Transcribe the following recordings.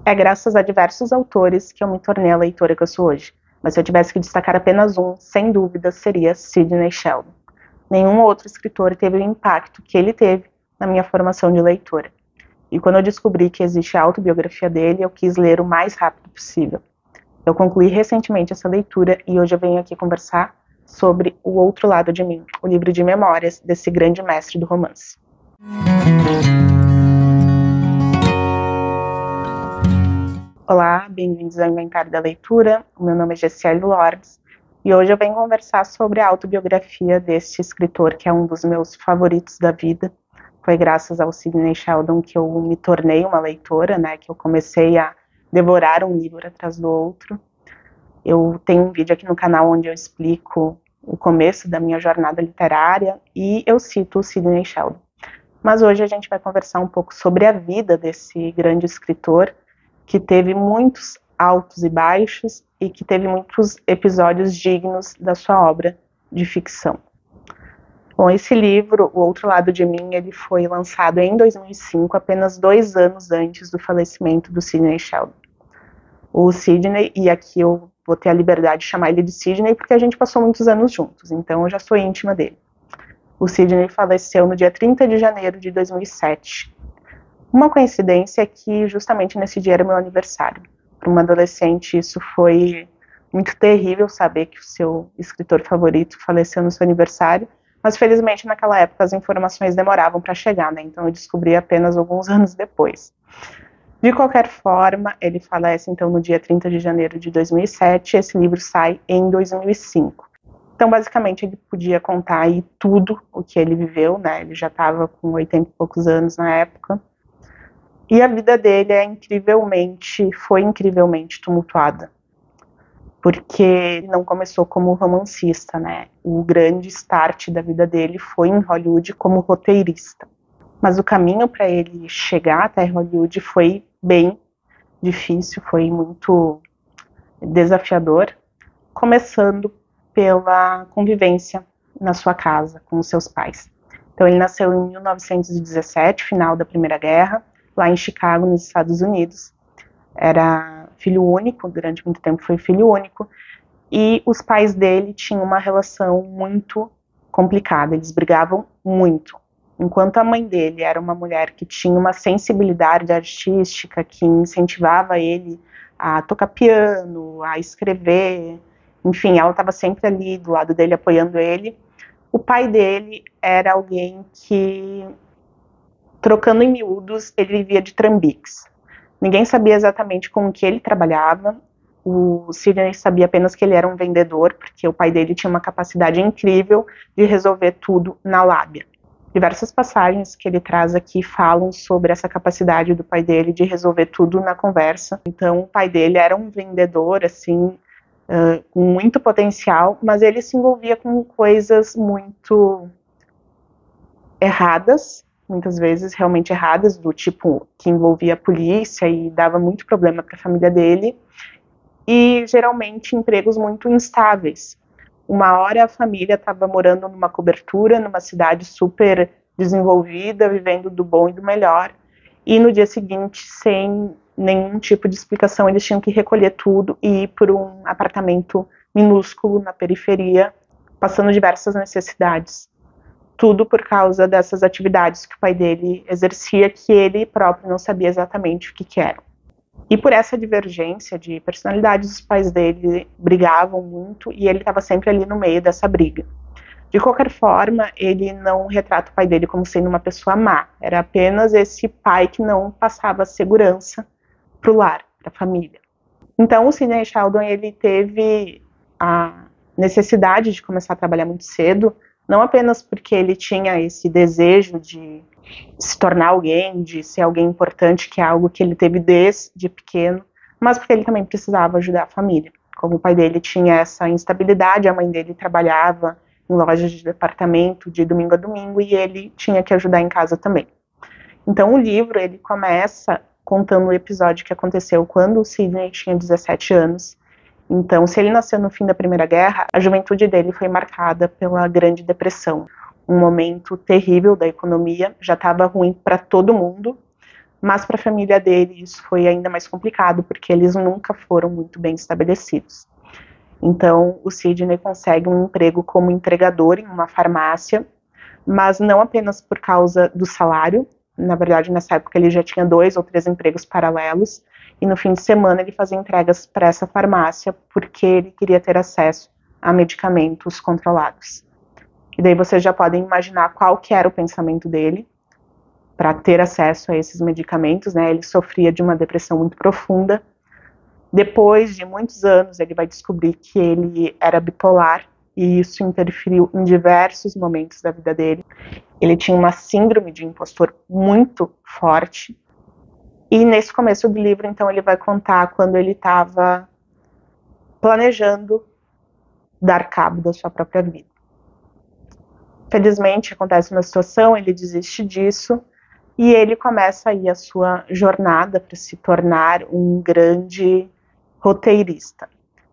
É graças a diversos autores que eu me tornei a leitora que eu sou hoje. Mas se eu tivesse que destacar apenas um, sem dúvida, seria Sidney Sheldon. Nenhum outro escritor teve o impacto que ele teve na minha formação de leitora. E quando eu descobri que existe a autobiografia dele, eu quis ler o mais rápido possível. Eu concluí recentemente essa leitura e hoje eu venho aqui conversar sobre O Outro Lado de Mim, o livro de memórias desse grande mestre do romance. Olá, bem-vindos ao Inventário da Leitura. O meu nome é Gessiele Lourdes e hoje eu venho conversar sobre a autobiografia deste escritor que é um dos meus favoritos da vida. Foi graças ao Sidney Sheldon que eu me tornei uma leitora, que eu comecei a devorar um livro atrás do outro. Eu tenho um vídeo aqui no canal onde eu explico o começo da minha jornada literária e eu cito o Sidney Sheldon. Mas hoje a gente vai conversar um pouco sobre a vida desse grande escritor que teve muitos altos e baixos e que teve muitos episódios dignos da sua obra de ficção. Bom, esse livro, O Outro Lado de Mim, ele foi lançado em 2005, apenas 2 anos antes do falecimento do Sidney Sheldon. O Sidney, e aqui eu vou ter a liberdade de chamar ele de Sidney porque a gente passou muitos anos juntos, então eu já sou íntima dele. O Sidney faleceu no dia 30 de janeiro de 2007. Uma coincidência é que justamente nesse dia era meu aniversário. Para uma adolescente isso foi muito terrível, saber que o seu escritor favorito faleceu no seu aniversário, mas felizmente naquela época as informações demoravam para chegar, então eu descobri apenas alguns anos depois. De qualquer forma, ele falece então no dia 30 de janeiro de 2007, esse livro sai em 2005. Então, basicamente, ele podia contar aí tudo o que ele viveu, ele já estava com 80 e poucos anos na época, e a vida dele foi incrivelmente tumultuada, porque ele não começou como romancista, O grande start da vida dele foi em Hollywood como roteirista. Mas o caminho para ele chegar até Hollywood foi bem difícil, foi muito desafiador, começando pela convivência na sua casa com os seus pais. Então ele nasceu em 1917, final da Primeira Guerra, lá em Chicago, nos Estados Unidos. Era filho único, durante muito tempo foi filho único, e os pais dele tinham uma relação muito complicada, eles brigavam muito. Enquanto a mãe dele era uma mulher que tinha uma sensibilidade artística, que incentivava ele a tocar piano, a escrever, enfim, ela estava sempre ali do lado dele, apoiando ele. O pai dele era alguém que, trocando em miúdos, ele vivia de trambiques. Ninguém sabia exatamente com o que ele trabalhava. O Sidney sabia apenas que ele era um vendedor, porque o pai dele tinha uma capacidade incrível de resolver tudo na lábia. Diversas passagens que ele traz aqui falam sobre essa capacidade do pai dele de resolver tudo na conversa. Então, o pai dele era um vendedor, assim, com muito potencial, mas ele se envolvia com coisas muito erradas, muitas vezes realmente erradas, do tipo que envolvia a polícia e dava muito problema para a família dele, e geralmente empregos muito instáveis. Uma hora a família estava morando numa cobertura, numa cidade super desenvolvida, vivendo do bom e do melhor, e no dia seguinte, sem nenhum tipo de explicação, eles tinham que recolher tudo e ir por um apartamento minúsculo na periferia, passando diversas necessidades. Tudo por causa dessas atividades que o pai dele exercia, que ele próprio não sabia exatamente o que eram. E por essa divergência de personalidades, os pais dele brigavam muito e ele estava sempre ali no meio dessa briga. De qualquer forma, ele não retrata o pai dele como sendo uma pessoa má. Era apenas esse pai que não passava segurança para o lar, para a família. Então, o Sidney Sheldon, ele teve a necessidade de começar a trabalhar muito cedo, não apenas porque ele tinha esse desejo de se tornar alguém, de ser alguém importante, que é algo que ele teve desde pequeno, mas porque ele também precisava ajudar a família. Como o pai dele tinha essa instabilidade, a mãe dele trabalhava em lojas de departamento de domingo a domingo e ele tinha que ajudar em casa também. Então o livro, ele começa contando o episódio que aconteceu quando o Sidney tinha 17 anos. Então, se ele nasceu no fim da Primeira Guerra, a juventude dele foi marcada pela Grande Depressão. Um momento terrível da economia, já estava ruim para todo mundo, Mas para a família dele isso foi ainda mais complicado, porque eles nunca foram muito bem estabelecidos. Então o Sidney consegue um emprego como entregador em uma farmácia, mas não apenas por causa do salário. Na verdade, nessa época ele já tinha 2 ou 3 empregos paralelos, e no fim de semana ele fazia entregas para essa farmácia porque ele queria ter acesso a medicamentos controlados. E daí vocês já podem imaginar qual que era o pensamento dele para ter acesso a esses medicamentos, né? Ele sofria de uma depressão muito profunda. Depois de muitos anos, ele vai descobrir que ele era bipolar, e isso interferiu em diversos momentos da vida dele. Ele tinha uma síndrome de impostor muito forte. E nesse começo do livro, então, ele vai contar quando ele estava planejando dar cabo da sua própria vida. Felizmente, acontece uma situação, ele desiste disso, e ele começa aí a sua jornada para se tornar um grande roteirista.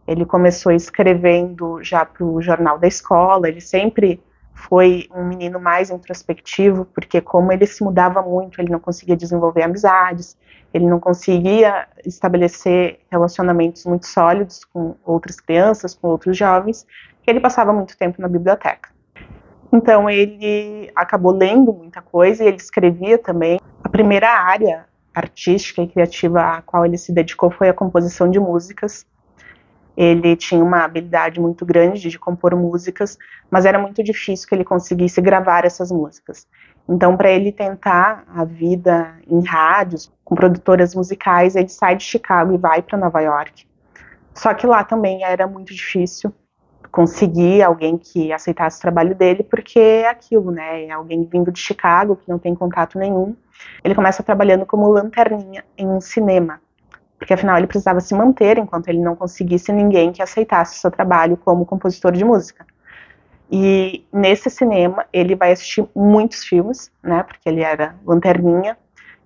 Ele começou escrevendo já para o jornal da escola, ele sempre foi um menino mais introspectivo, porque como ele se mudava muito, ele não conseguia desenvolver amizades, ele não conseguia estabelecer relacionamentos muito sólidos com outras crianças, com outros jovens, que ele passava muito tempo na biblioteca. Então ele acabou lendo muita coisa e ele escrevia também. A primeira área artística e criativa a qual ele se dedicou foi a composição de músicas. Ele tinha uma habilidade muito grande de compor músicas, mas era muito difícil que ele conseguisse gravar essas músicas. Então, para ele tentar a vida em rádios, com produtoras musicais, ele sai de Chicago e vai para Nova York. Só que lá também era muito difícil conseguir alguém que aceitasse o trabalho dele, porque é aquilo, né? É alguém vindo de Chicago, que não tem contato nenhum. Ele começa trabalhando como lanterninha em um cinema, porque afinal ele precisava se manter enquanto ele não conseguisse ninguém que aceitasse o seu trabalho como compositor de música. E nesse cinema ele vai assistir muitos filmes, né? Porque ele era lanterninha.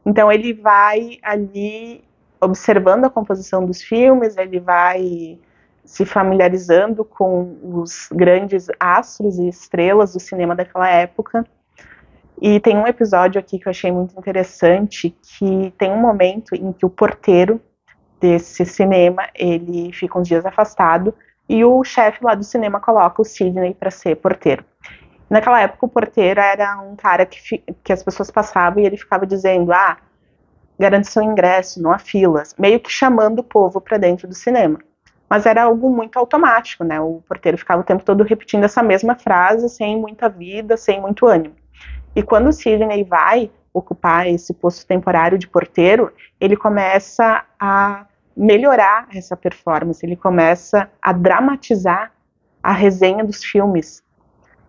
Então ele vai ali observando a composição dos filmes, ele vai se familiarizando com os grandes astros e estrelas do cinema daquela época. E tem um episódio aqui que eu achei muito interessante, que tem um momento em que o porteiro desse cinema, ele fica uns dias afastado, e o chefe lá do cinema coloca o Sidney para ser porteiro. Naquela época o porteiro era um cara que as pessoas passavam e ele ficava dizendo, garante seu ingresso, não há filas, meio que chamando o povo para dentro do cinema. Mas era algo muito automático, né? O porteiro ficava o tempo todo repetindo essa mesma frase, sem muita vida, sem muito ânimo. E quando o Sidney vai ocupar esse posto temporário de porteiro, ele começa a melhorar essa performance, ele começa a dramatizar a resenha dos filmes.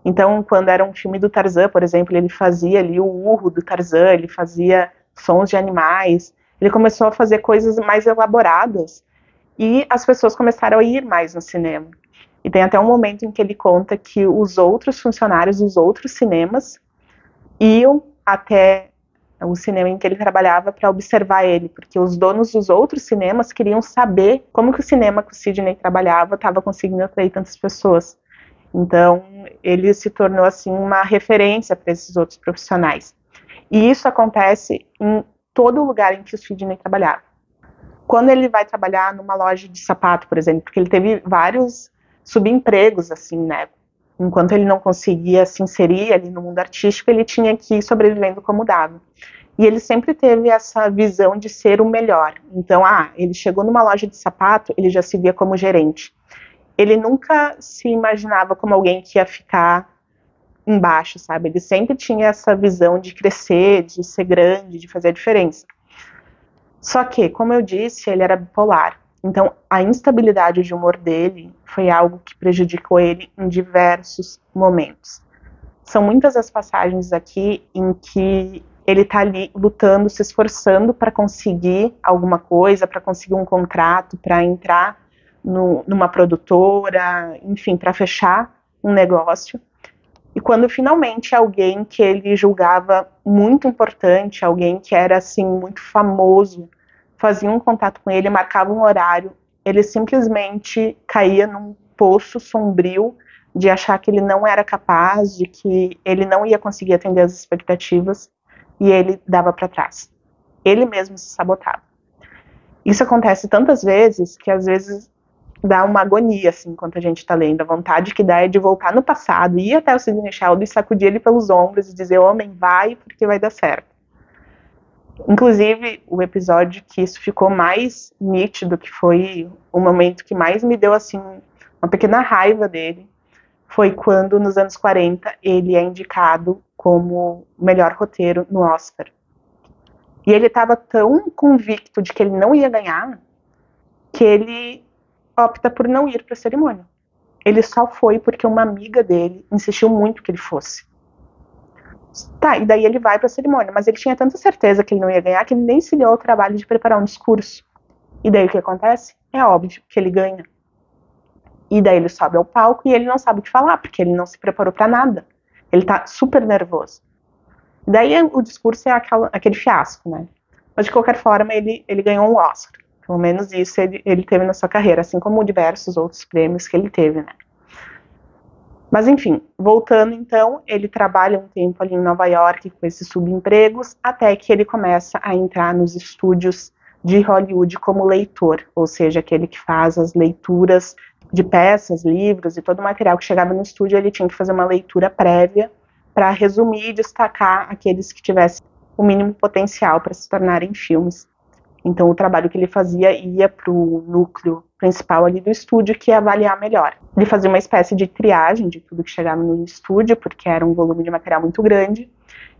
Então, quando era um filme do Tarzan, por exemplo, ele fazia ali o urro do Tarzan, ele fazia sons de animais, ele começou a fazer coisas mais elaboradas, e as pessoas começaram a ir mais no cinema. E tem até um momento em que ele conta que os outros funcionários dos outros cinemas iam até o cinema em que ele trabalhava para observar ele, porque os donos dos outros cinemas queriam saber como que o cinema que o Sidney trabalhava estava conseguindo atrair tantas pessoas. Então, ele se tornou assim uma referência para esses outros profissionais. E isso acontece em todo lugar em que o Sidney trabalhava. Quando ele vai trabalhar numa loja de sapato, por exemplo, porque ele teve vários subempregos, assim, né? Enquanto ele não conseguia se inserir ali no mundo artístico, ele tinha que ir sobrevivendo como dava. E ele sempre teve essa visão de ser o melhor. Então, ele chegou numa loja de sapato, ele já se via como gerente. Ele nunca se imaginava como alguém que ia ficar embaixo, sabe? Ele sempre tinha essa visão de crescer, de ser grande, de fazer a diferença. Só que, como eu disse, ele era bipolar. Então, a instabilidade de humor dele foi algo que prejudicou ele em diversos momentos. São muitas as passagens aqui em que ele está ali lutando, se esforçando para conseguir alguma coisa, para conseguir um contrato, para entrar numa produtora, enfim, para fechar um negócio. E quando finalmente alguém que ele julgava muito importante, alguém que era assim muito famoso, fazia um contato com ele, marcava um horário, ele simplesmente caía num poço sombrio de achar que ele não era capaz, de que ele não ia conseguir atender as expectativas, e ele dava para trás. ele mesmo se sabotava. Isso acontece tantas vezes que às vezes dá uma agonia, assim, enquanto a gente tá lendo. A vontade que dá é de voltar no passado, ir até o Sidney Sheldon e sacudir ele pelos ombros e dizer, homem, vai, porque vai dar certo. Inclusive, o episódio que isso ficou mais nítido, que foi o momento que mais me deu, assim, uma pequena raiva dele, foi quando, nos anos 40, ele é indicado como melhor roteiro no Oscar. E ele estava tão convicto de que ele não ia ganhar, que ele opta por não ir para a cerimônia. Ele só foi porque uma amiga dele insistiu muito que ele fosse. Tá, e daí ele vai para a cerimônia, mas ele tinha tanta certeza que ele não ia ganhar que ele nem se deu ao trabalho de preparar um discurso. E daí o que acontece? É óbvio que ele ganha. E daí ele sobe ao palco e ele não sabe o que falar, porque ele não se preparou para nada. Ele tá super nervoso. Daí o discurso é aquele fiasco, né? Mas de qualquer forma ele ganhou um Oscar. Pelo menos isso ele teve na sua carreira, assim como diversos outros prêmios que ele teve, né? Mas enfim, voltando então, ele trabalha um tempo ali em Nova York com esses subempregos, até que ele começa a entrar nos estúdios de Hollywood como leitor, ou seja, aquele que faz as leituras de peças, livros e todo o material que chegava no estúdio, ele tinha que fazer uma leitura prévia para resumir e destacar aqueles que tivessem o mínimo potencial para se tornarem filmes. Então o trabalho que ele fazia ia para o núcleo principal ali do estúdio, que ia avaliar melhor. Ele fazia uma espécie de triagem de tudo que chegava no estúdio, porque era um volume de material muito grande,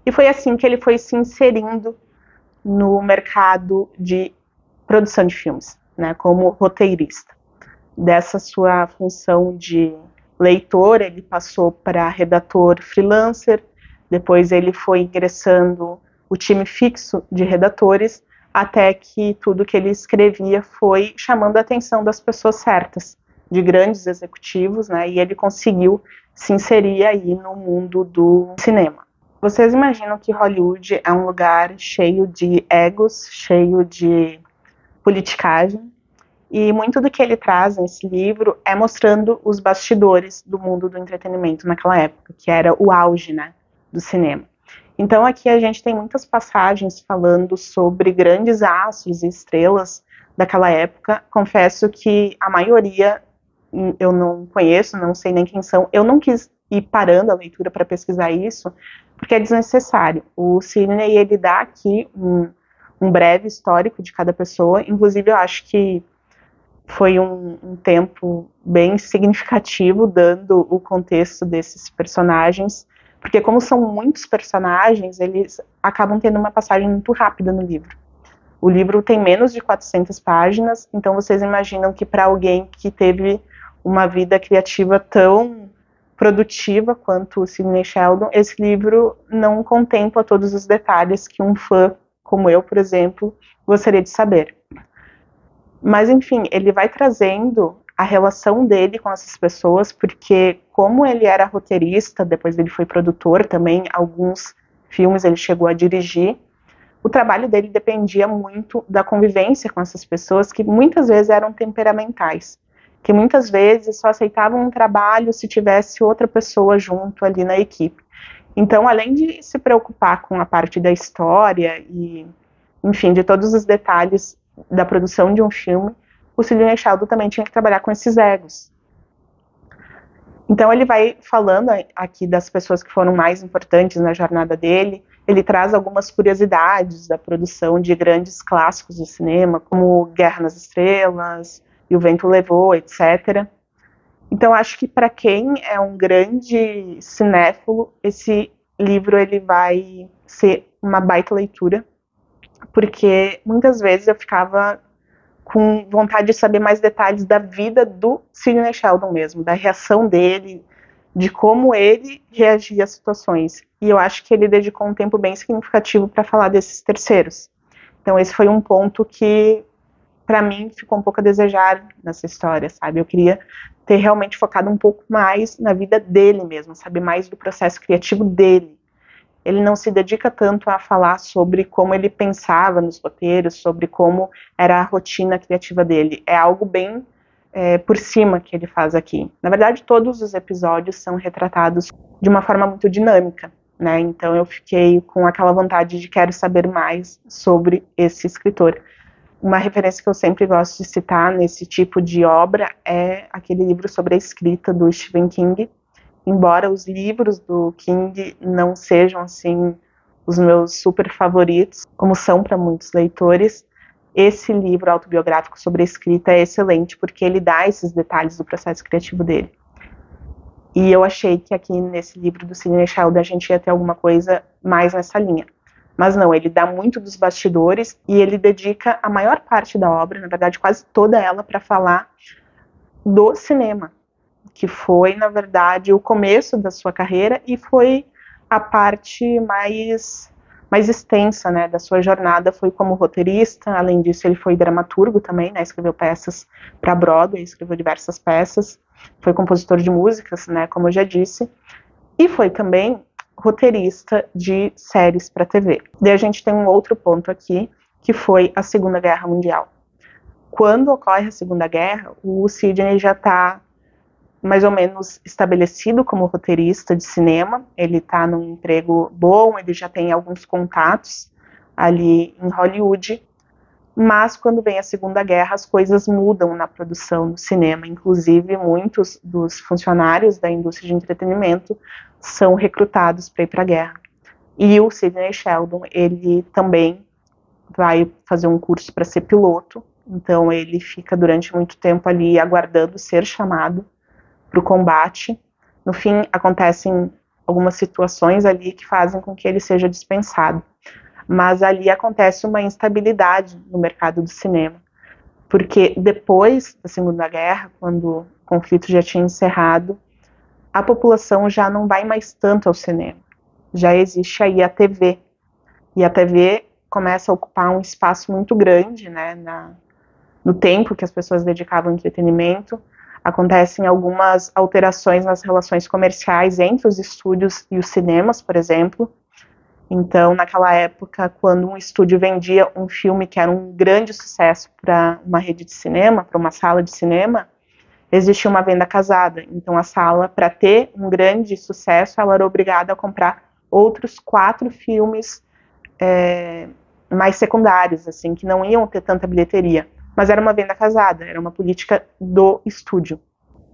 e foi assim que ele foi se inserindo no mercado de produção de filmes, né, como roteirista. Dessa sua função de leitor, ele passou para redator freelancer, depois ele foi ingressando o time fixo de redatores, até que tudo que ele escrevia foi chamando a atenção das pessoas certas, de grandes executivos, né, e ele conseguiu se inserir aí no mundo do cinema. Vocês imaginam que Hollywood é um lugar cheio de egos, cheio de politicagem, e muito do que ele traz nesse livro é mostrando os bastidores do mundo do entretenimento naquela época, que era o auge, né, do cinema. Então aqui a gente tem muitas passagens falando sobre grandes astros e estrelas daquela época. Confesso que a maioria eu não conheço, não sei nem quem são. Eu não quis ir parando a leitura para pesquisar isso, porque é desnecessário. O Sidney, ele dá aqui um breve histórico de cada pessoa. Inclusive eu acho que foi um tempo bem significativo, dando o contexto desses personagens, porque como são muitos personagens, eles acabam tendo uma passagem muito rápida no livro. O livro tem menos de 400 páginas, então vocês imaginam que para alguém que teve uma vida criativa tão produtiva quanto o Sidney Sheldon, esse livro não contempla todos os detalhes que um fã como eu, por exemplo, gostaria de saber. Mas, enfim, ele vai trazendo a relação dele com essas pessoas, porque como ele era roteirista, depois ele foi produtor também, alguns filmes ele chegou a dirigir, o trabalho dele dependia muito da convivência com essas pessoas, que muitas vezes eram temperamentais, que muitas vezes só aceitavam um trabalho se tivesse outra pessoa junto ali na equipe. Então, além de se preocupar com a parte da história e, enfim, de todos os detalhes da produção de um filme, o Sidney Sheldon também tinha que trabalhar com esses egos. Então ele vai falando aqui das pessoas que foram mais importantes na jornada dele, ele traz algumas curiosidades da produção de grandes clássicos do cinema, como Guerra nas Estrelas, E o Vento Levou, etc. Então acho que para quem é um grande cinéfilo, esse livro ele vai ser uma baita leitura, porque muitas vezes eu ficava com vontade de saber mais detalhes da vida do Sidney Sheldon mesmo, da reação dele, de como ele reagia às situações. E eu acho que ele dedicou um tempo bem significativo para falar desses terceiros. Então esse foi um ponto que, para mim, ficou um pouco a desejar nessa história, sabe? Eu queria ter realmente focado um pouco mais na vida dele mesmo, saber mais do processo criativo dele. Ele não se dedica tanto a falar sobre como ele pensava nos roteiros, sobre como era a rotina criativa dele. É algo bem por cima que ele faz aqui. Na verdade, todos os episódios são retratados de uma forma muito dinâmica. né? Então eu fiquei com aquela vontade de quero saber mais sobre esse escritor. Uma referência que eu sempre gosto de citar nesse tipo de obra é aquele livro sobre a escrita do Stephen King. Embora os livros do King não sejam assim os meus super favoritos, como são para muitos leitores, esse livro autobiográfico sobre a escrita é excelente porque ele dá esses detalhes do processo criativo dele. E eu achei que aqui nesse livro do Sidney Sheldon a gente ia ter alguma coisa mais nessa linha. Mas não, ele dá muito dos bastidores e ele dedica a maior parte da obra, na verdade quase toda ela, para falar do cinema, que foi, na verdade, o começo da sua carreira e foi a parte mais extensa, né, da sua jornada, foi como roteirista. Além disso, ele foi dramaturgo também, né, escreveu peças para Broadway, escreveu diversas peças, foi compositor de músicas, né, como eu já disse, e foi também roteirista de séries para TV. Daí a gente tem um outro ponto aqui, que foi a Segunda Guerra Mundial. Quando ocorre a Segunda Guerra, o Sidney já está mais ou menos estabelecido como roteirista de cinema, ele está num emprego bom, ele já tem alguns contatos ali em Hollywood, mas quando vem a Segunda Guerra as coisas mudam na produção do cinema, inclusive muitos dos funcionários da indústria de entretenimento são recrutados para ir para a guerra. E o Sidney Sheldon, ele também vai fazer um curso para ser piloto, então ele fica durante muito tempo ali aguardando ser chamado para o combate. No fim, acontecem algumas situações ali que fazem com que ele seja dispensado. Mas ali acontece uma instabilidade no mercado do cinema, porque depois da Segunda Guerra, quando o conflito já tinha encerrado, a população já não vai mais tanto ao cinema. Já existe aí a TV, e a TV começa a ocupar um espaço muito grande, né, no tempo que as pessoas dedicavam ao entretenimento. Acontecem algumas alterações nas relações comerciais entre os estúdios e os cinemas, por exemplo. Então, naquela época, quando um estúdio vendia um filme que era um grande sucesso para uma rede de cinema, para uma sala de cinema, existia uma venda casada. Então, a sala, para ter um grande sucesso, ela era obrigada a comprar outros 4 filmes mais secundários, assim, que não iam ter tanta bilheteria. Mas era uma venda casada, era uma política do estúdio.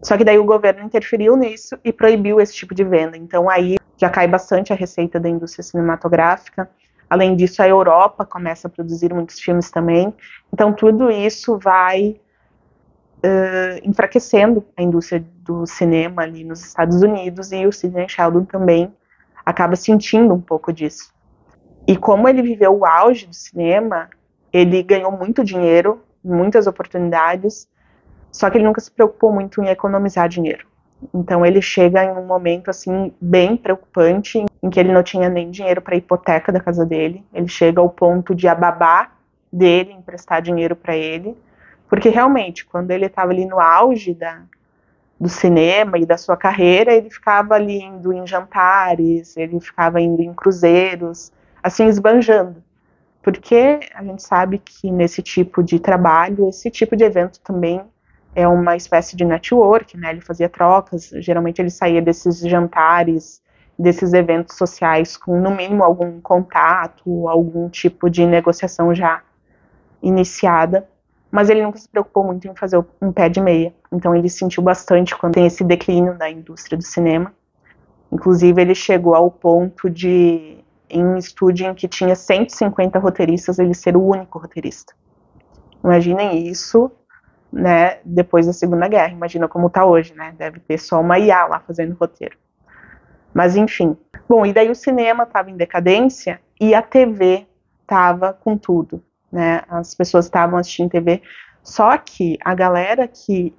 Só que daí o governo interferiu nisso e proibiu esse tipo de venda. Então aí já cai bastante a receita da indústria cinematográfica. Além disso, a Europa começa a produzir muitos filmes também. Então tudo isso vai enfraquecendo a indústria do cinema ali nos Estados Unidos, e o Sidney Sheldon também acaba sentindo um pouco disso. E como ele viveu o auge do cinema, ele ganhou muito dinheiro, muitas oportunidades, só que ele nunca se preocupou muito em economizar dinheiro. Então ele chega em um momento assim bem preocupante, em que ele não tinha nem dinheiro para a hipoteca da casa dele. Ele chega ao ponto de a babá dele emprestar dinheiro para ele, porque realmente quando ele estava ali no auge do cinema e da sua carreira, ele ficava ali indo em jantares, ele ficava indo em cruzeiros, assim esbanjando. Porque a gente sabe que nesse tipo de trabalho, esse tipo de evento também é uma espécie de network, né? Ele fazia trocas, geralmente ele saía desses jantares, desses eventos sociais com, no mínimo, algum contato, algum tipo de negociação já iniciada, mas ele nunca se preocupou muito em fazer um pé de meia. Então ele sentiu bastante quando tem esse declínio da indústria do cinema. Inclusive ele chegou ao ponto de, em um estúdio em que tinha 150 roteiristas, ele ser o único roteirista. Imaginem isso, né, depois da Segunda Guerra. Imagina como está hoje, né? Deve ter só uma IA lá fazendo roteiro. Mas enfim. Bom, e daí o cinema estava em decadência e a TV estava com tudo, né? As pessoas estavam assistindo TV. Só que a galera que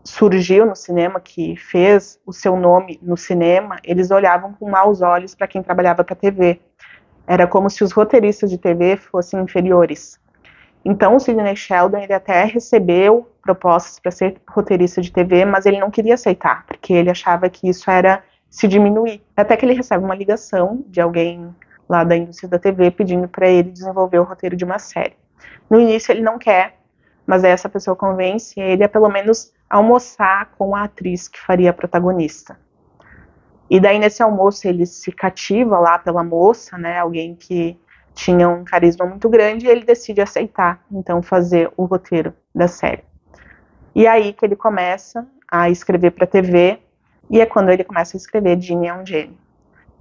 surgiu no cinema, que fez o seu nome no cinema, eles olhavam com maus olhos para quem trabalhava para a TV. Era como se os roteiristas de TV fossem inferiores. Então o Sidney Sheldon, ele até recebeu propostas para ser roteirista de TV, mas ele não queria aceitar, porque ele achava que isso era se diminuir. Até que ele recebe uma ligação de alguém lá da indústria da TV pedindo para ele desenvolver o roteiro de uma série. No início ele não quer, mas aí essa pessoa convence ele a pelo menos almoçar com a atriz que faria a protagonista. E daí nesse almoço ele se cativa lá pela moça, né, alguém que tinha um carisma muito grande, e ele decide aceitar, então, fazer o roteiro da série. E aí que ele começa a escrever para TV, e é quando ele começa a escrever Ginny é um Gênio,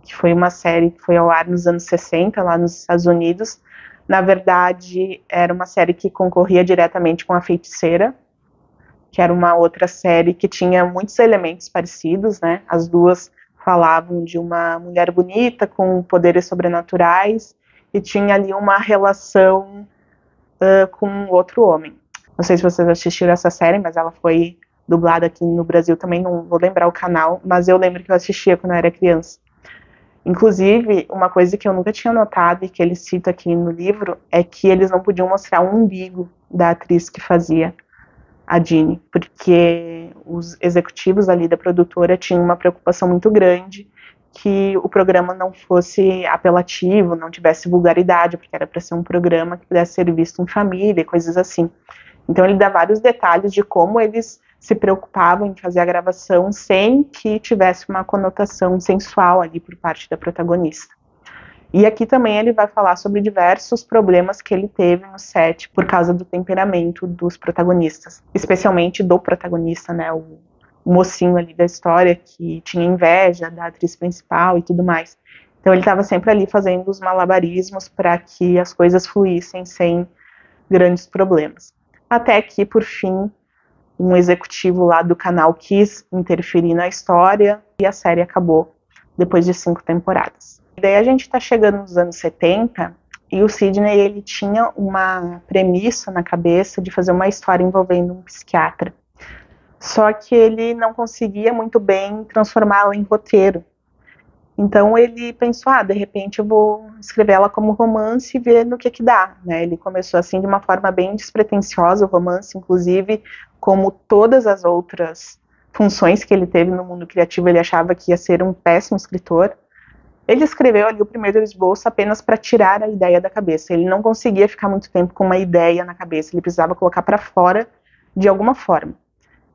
que foi uma série que foi ao ar nos anos 60, lá nos Estados Unidos. Na verdade, era uma série que concorria diretamente com A Feiticeira, que era uma outra série que tinha muitos elementos parecidos, né? As duas falavam de uma mulher bonita com poderes sobrenaturais e tinha ali uma relação com outro homem. Não sei se vocês assistiram essa série, mas ela foi dublada aqui no Brasil também, não vou lembrar o canal, mas eu lembro que eu assistia quando eu era criança. Inclusive, uma coisa que eu nunca tinha notado e que ele cita aqui no livro é que eles não podiam mostrar o umbigo da atriz que fazia a Ginny, porque os executivos ali da produtora tinham uma preocupação muito grande que o programa não fosse apelativo, não tivesse vulgaridade, porque era para ser um programa que pudesse ser visto em família, coisas assim. Então ele dá vários detalhes de como eles se preocupavam em fazer a gravação sem que tivesse uma conotação sensual ali por parte da protagonista. E aqui também ele vai falar sobre diversos problemas que ele teve no set por causa do temperamento dos protagonistas, especialmente do protagonista, né, o mocinho ali da história que tinha inveja da atriz principal e tudo mais. Então ele estava sempre ali fazendo os malabarismos para que as coisas fluíssem sem grandes problemas. Até que, por fim, um executivo lá do canal quis interferir na história e a série acabou depois de 5 temporadas. E daí a gente está chegando nos anos 70 e o Sidney ele tinha uma premissa na cabeça de fazer uma história envolvendo um psiquiatra. Só que ele não conseguia muito bem transformá-la em roteiro. Então ele pensou, de repente eu vou escrever ela como romance e ver no que dá, né? Ele começou assim de uma forma bem despretensiosa o romance, inclusive como todas as outras funções que ele teve no mundo criativo, ele achava que ia ser um péssimo escritor. Ele escreveu ali o primeiro esboço apenas para tirar a ideia da cabeça. Ele não conseguia ficar muito tempo com uma ideia na cabeça, ele precisava colocar para fora de alguma forma.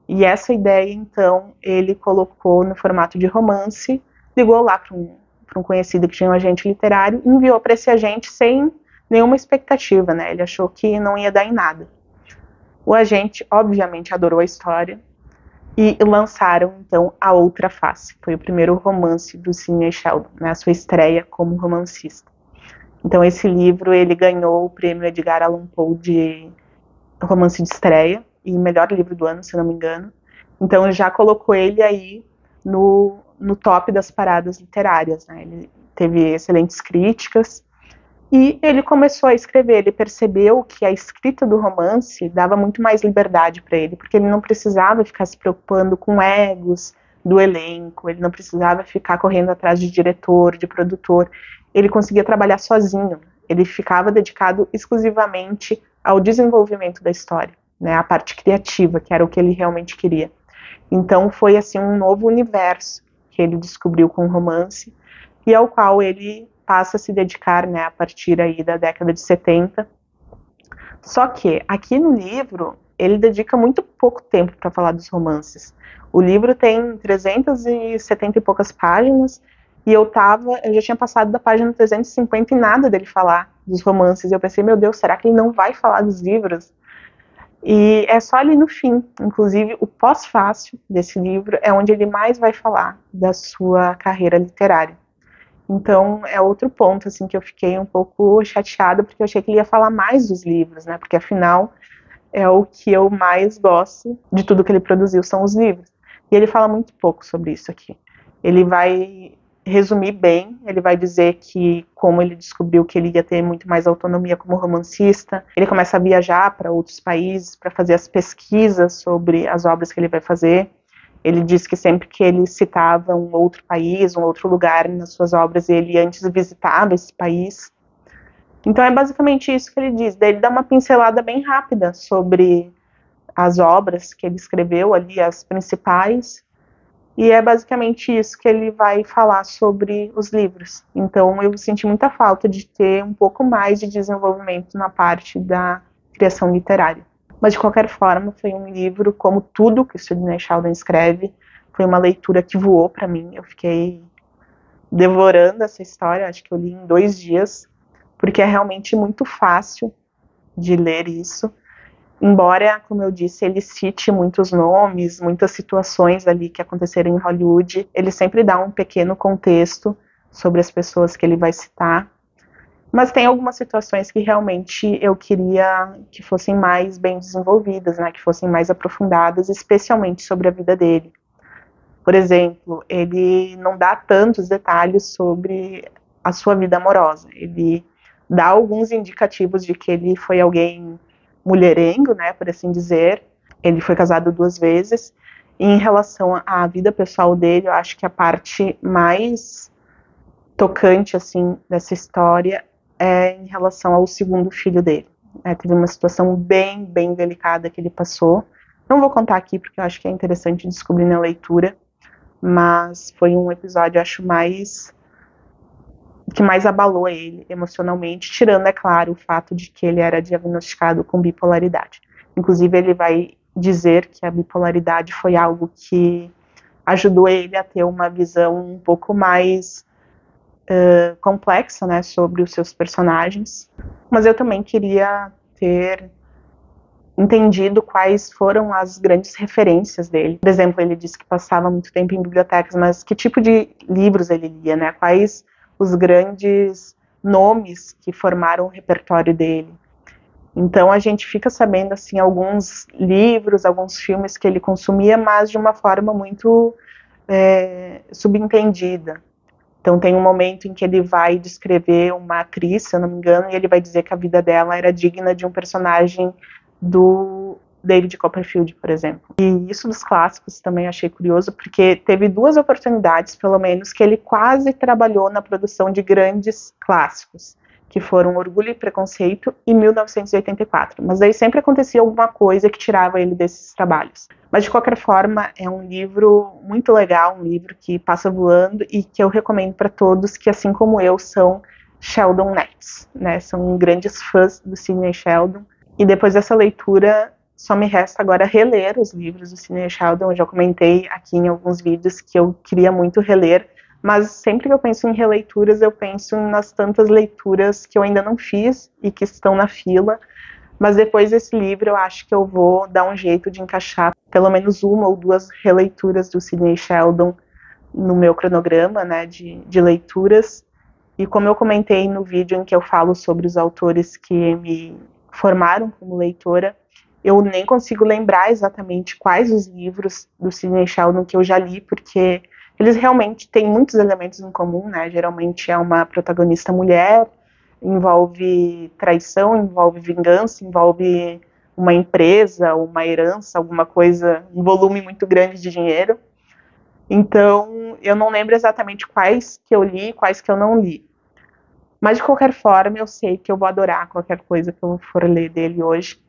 E essa ideia, então, ele colocou no formato de romance, ligou lá para um conhecido que tinha um agente literário e enviou para esse agente sem nenhuma expectativa, né? Ele achou que não ia dar em nada. O agente, obviamente, adorou a história e lançaram, então, A Outra Face. Foi o primeiro romance do Sidney Sheldon, né? A sua estreia como romancista. Então, esse livro, ele ganhou o prêmio Edgar Allan Poe de romance de estreia e melhor livro do ano, se não me engano. Então, já colocou ele aí no top das paradas literárias, né? Ele teve excelentes críticas e ele começou a escrever. Ele percebeu que a escrita do romance dava muito mais liberdade para ele, porque ele não precisava ficar se preocupando com egos do elenco, ele não precisava ficar correndo atrás de diretor, de produtor. Ele conseguia trabalhar sozinho, ele ficava dedicado exclusivamente ao desenvolvimento da história, né? A parte criativa, que era o que ele realmente queria. Então foi assim um novo universo que ele descobriu com o romance e ao qual ele passa a se dedicar, né, a partir aí da década de 70. Só que aqui no livro ele dedica muito pouco tempo para falar dos romances. O livro tem 370 e poucas páginas e eu já tinha passado da página 350 e nada dele falar dos romances. E eu pensei, meu Deus, será que ele não vai falar dos livros? E é só ali no fim, inclusive o pós-fácil desse livro é onde ele mais vai falar da sua carreira literária. Então é outro ponto assim que eu fiquei um pouco chateada, porque eu achei que ele ia falar mais dos livros, né? Porque afinal é o que eu mais gosto de tudo que ele produziu, são os livros. E ele fala muito pouco sobre isso aqui. Ele vai resumir bem, ele vai dizer que como ele descobriu que ele ia ter muito mais autonomia como romancista, ele começa a viajar para outros países para fazer as pesquisas sobre as obras que ele vai fazer. Ele diz que sempre que ele citava um outro país, um outro lugar nas suas obras, ele antes visitava esse país. Então é basicamente isso que ele diz. Daí ele dá uma pincelada bem rápida sobre as obras que ele escreveu ali, as principais, e é basicamente isso que ele vai falar sobre os livros. Então eu senti muita falta de ter um pouco mais de desenvolvimento na parte da criação literária. Mas de qualquer forma, foi um livro, como tudo que o Sidney Sheldon escreve, Foi uma leitura que voou para mim, eu fiquei devorando essa história, acho que eu li em 2 dias, porque é realmente muito fácil de ler isso. Embora, como eu disse, ele cite muitos nomes, muitas situações ali que aconteceram em Hollywood, ele sempre dá um pequeno contexto sobre as pessoas que ele vai citar. Mas tem algumas situações que realmente eu queria que fossem mais bem desenvolvidas, né, que fossem mais aprofundadas, especialmente sobre a vida dele. Por exemplo, ele não dá tantos detalhes sobre a sua vida amorosa. Ele dá alguns indicativos de que ele foi alguém mulherengo, né, por assim dizer. Ele foi casado 2 vezes. E em relação à vida pessoal dele, eu acho que a parte mais tocante, assim, dessa história é em relação ao segundo filho dele. Teve uma situação bem, bem delicada que ele passou. Não vou contar aqui porque eu acho que é interessante descobrir na leitura, mas foi um episódio, acho, que mais abalou ele emocionalmente, tirando, é claro, o fato de que ele era diagnosticado com bipolaridade. Inclusive, ele vai dizer que a bipolaridade foi algo que ajudou ele a ter uma visão um pouco mais complexa, né, sobre os seus personagens. Mas eu também queria ter entendido quais foram as grandes referências dele. Por exemplo, ele disse que passava muito tempo em bibliotecas, mas que tipo de livros ele lia, né? Quais os grandes nomes que formaram o repertório dele. Então a gente fica sabendo assim alguns livros, alguns filmes que ele consumia, mas de uma forma muito subentendida. Então tem um momento em que ele vai descrever uma atriz, se eu não me engano, e ele vai dizer que a vida dela era digna de um personagem do David Copperfield, por exemplo. E isso dos clássicos também achei curioso, porque teve 2 oportunidades, pelo menos, que ele quase trabalhou na produção de grandes clássicos, que foram Orgulho e Preconceito e 1984. Mas aí sempre acontecia alguma coisa que tirava ele desses trabalhos. Mas, de qualquer forma, é um livro muito legal, um livro que passa voando e que eu recomendo para todos que, assim como eu, são Sheldon Nets, né? São grandes fãs do Sidney Sheldon. E depois dessa leitura, só me resta agora reler os livros do Sidney Sheldon. Eu já comentei aqui em alguns vídeos que eu queria muito reler, mas sempre que eu penso em releituras, eu penso nas tantas leituras que eu ainda não fiz e que estão na fila. Mas depois desse livro, eu acho que eu vou dar um jeito de encaixar pelo menos 1 ou 2 releituras do Sidney Sheldon no meu cronograma, né, de leituras. E como eu comentei no vídeo em que eu falo sobre os autores que me formaram como leitora, eu nem consigo lembrar exatamente quais os livros do Sidney Sheldon que eu já li, porque eles realmente têm muitos elementos em comum, né? Geralmente é uma protagonista mulher, envolve traição, envolve vingança, envolve uma empresa, uma herança, alguma coisa, um volume muito grande de dinheiro. Então, eu não lembro exatamente quais que eu li e quais que eu não li. Mas, de qualquer forma, eu sei que eu vou adorar qualquer coisa que eu for ler dele hoje.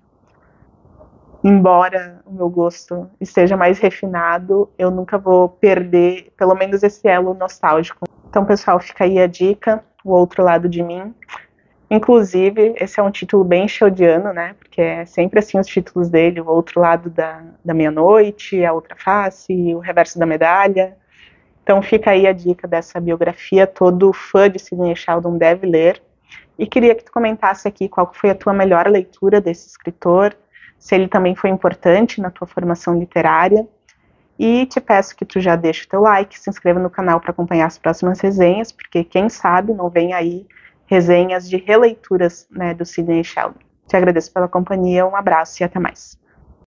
Embora o meu gosto esteja mais refinado, eu nunca vou perder, pelo menos, esse elo nostálgico. Então, pessoal, fica aí a dica, O Outro Lado de Mim. Inclusive, esse é um título bem sheldoniano, né? Porque é sempre assim os títulos dele, O Outro Lado da Meia-Noite, A Outra Face, O Reverso da Medalha. Então fica aí a dica dessa biografia, todo fã de Sidney Sheldon deve ler. E queria que tu comentasse aqui qual foi a tua melhor leitura desse escritor, se ele também foi importante na tua formação literária. E te peço que tu já deixe o teu like, se inscreva no canal para acompanhar as próximas resenhas, porque quem sabe não vem aí resenhas de releituras, né, do Sidney Sheldon. Te agradeço pela companhia, um abraço e até mais.